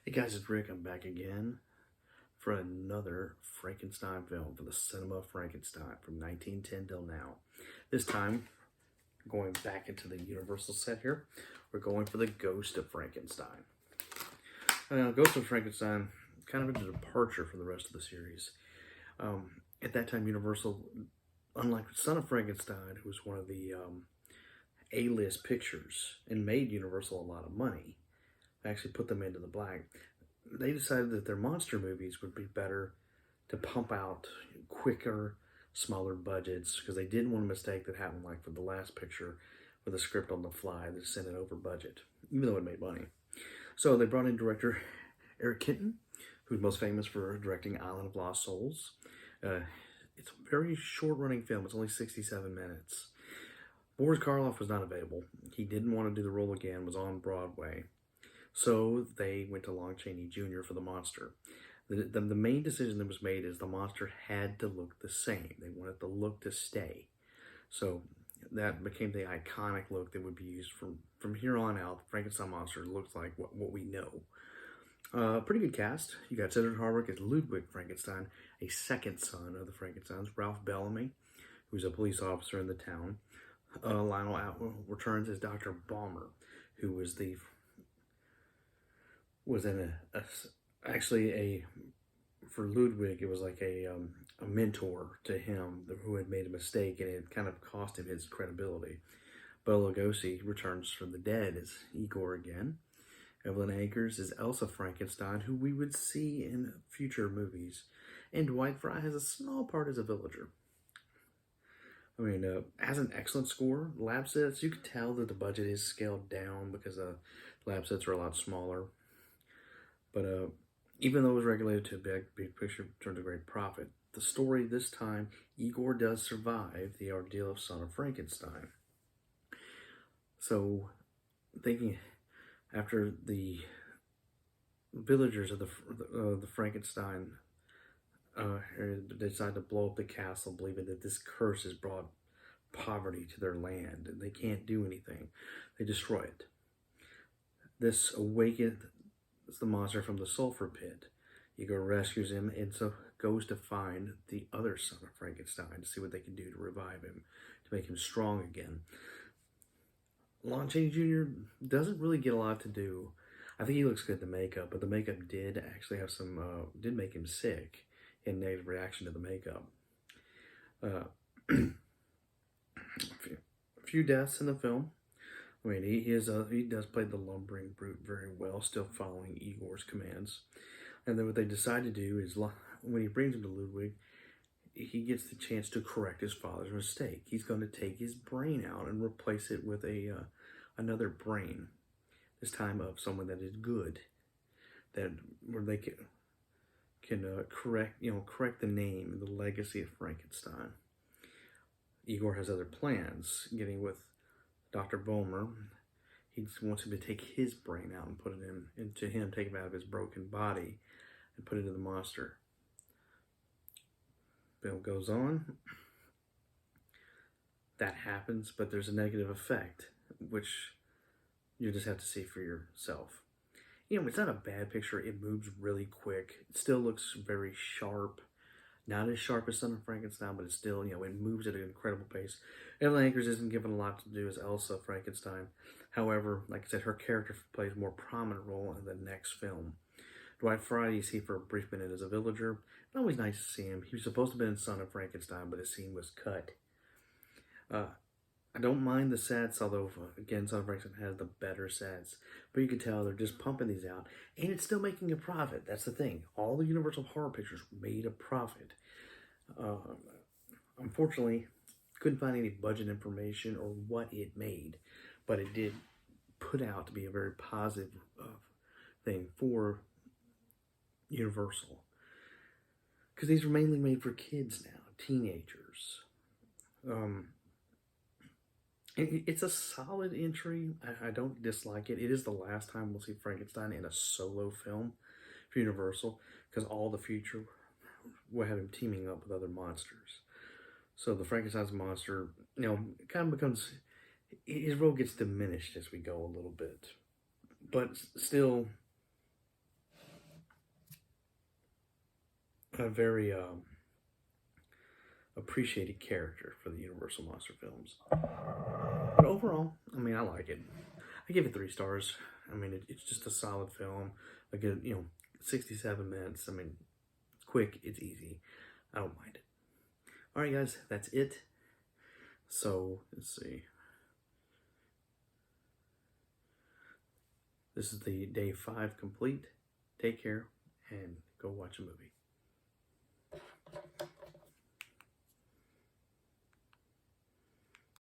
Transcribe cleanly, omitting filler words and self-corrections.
Hey guys, it's Rick. I'm back again for another Frankenstein film for the cinema of Frankenstein from 1910 till now. This time, going back into the Universal set here, we're going for the Ghost of Frankenstein. Ghost of Frankenstein, kind of a departure from the rest of the series. At that time, Universal, unlike Son of Frankenstein, who was one of the A-list pictures and made Universal a lot of money, actually put them into the black, they decided that their monster movies would be better to pump out quicker, smaller budgets, because they didn't want a mistake that happened like for the last picture with a script on the fly that sent it over budget, even though it made money. So they brought in director Eric Kenton, who's most famous for directing Island of Lost Souls. It's a very short-running film. It's only 67 minutes. Boris Karloff was not available. He didn't want to do the role again, was on Broadway. So they went to Lon Chaney Jr. for the monster. The main decision that was made is the monster had to look the same. They wanted the look to stay. So that became the iconic look that would be used from here on out. The Frankenstein monster looks like what we know. Pretty good cast. You got Cedric Hardwicke as Ludwig Frankenstein, a second son of the Frankensteins. Ralph Bellamy, who's a police officer in the town. Lionel Atwill returns as Dr. Balmer, who was for Ludwig, it was like a mentor to him who had made a mistake, and it kind of cost him his credibility. Bela Lugosi returns from the dead as Igor again. Evelyn Akers is Elsa Frankenstein, who we would see in future movies. And Dwight Frye has a small part as a villager. I mean, has an excellent score. Lab sets, you can tell that the budget is scaled down because lab sets are a lot smaller. But even though it was regulated to a big picture, it turned a great profit. The story this time, Igor does survive the ordeal of Son of Frankenstein. So, thinking after the villagers of the Frankenstein decide to blow up the castle, believing that this curse has brought poverty to their land and they can't do anything, they destroy it. This awakens the monster from the sulfur pit. Igor rescues him and so goes to find the other son of Frankenstein to see what they can do to revive him, to make him strong again. Lon Chaney Jr. doesn't really get a lot to do. I think he looks good in the makeup, but the makeup did actually have did make him sick in negative reaction to the makeup. A few deaths in the film. I mean, he does play the lumbering brute very well, still following Igor's commands. And then what they decide to do is, when he brings him to Ludwig, he gets the chance to correct his father's mistake. He's going to take his brain out and replace it with another brain. This time of someone that is good, where they can correct the name and the legacy of Frankenstein. Igor has other plans, getting with Dr. Balmer. He just wants him to take his brain out and put it into him, take him out of his broken body and put it into the monster. Film goes on. That happens, but there's a negative effect, which you just have to see for yourself. It's not a bad picture. It moves really quick. It still looks very sharp. Not as sharp as Son of Frankenstein, but it's still, it moves at an incredible pace. Evelyn Akers isn't given a lot to do as Elsa Frankenstein. However, like I said, her character plays a more prominent role in the next film. Dwight Frye you see for a brief minute as a villager. Always nice to see him. He was supposed to have been Son of Frankenstein, but his scene was cut. I don't mind the sets, although, again, Son of Frankenstein has the better sets. But you can tell they're just pumping these out, and it's still making a profit. That's the thing. All the Universal horror pictures made a profit. Unfortunately, couldn't find any budget information or what it made, but it did put out to be a very positive thing for Universal. Because these were mainly made for kids now, teenagers. It's a solid entry. I don't dislike it. It is the last time we'll see Frankenstein in a solo film for Universal, because all the future will have him teaming up with other monsters. So the Frankenstein's monster, kind of becomes, his role gets diminished as we go a little bit. But still, a very appreciated character for the Universal Monster films. But overall, I mean, I like it. I give it 3 stars. I mean, it's just a solid film. Like, 67 minutes. I mean, it's quick, it's easy. I don't mind it. All right, guys, that's it. So, let's see. This is the day 5 complete. Take care and go watch a movie.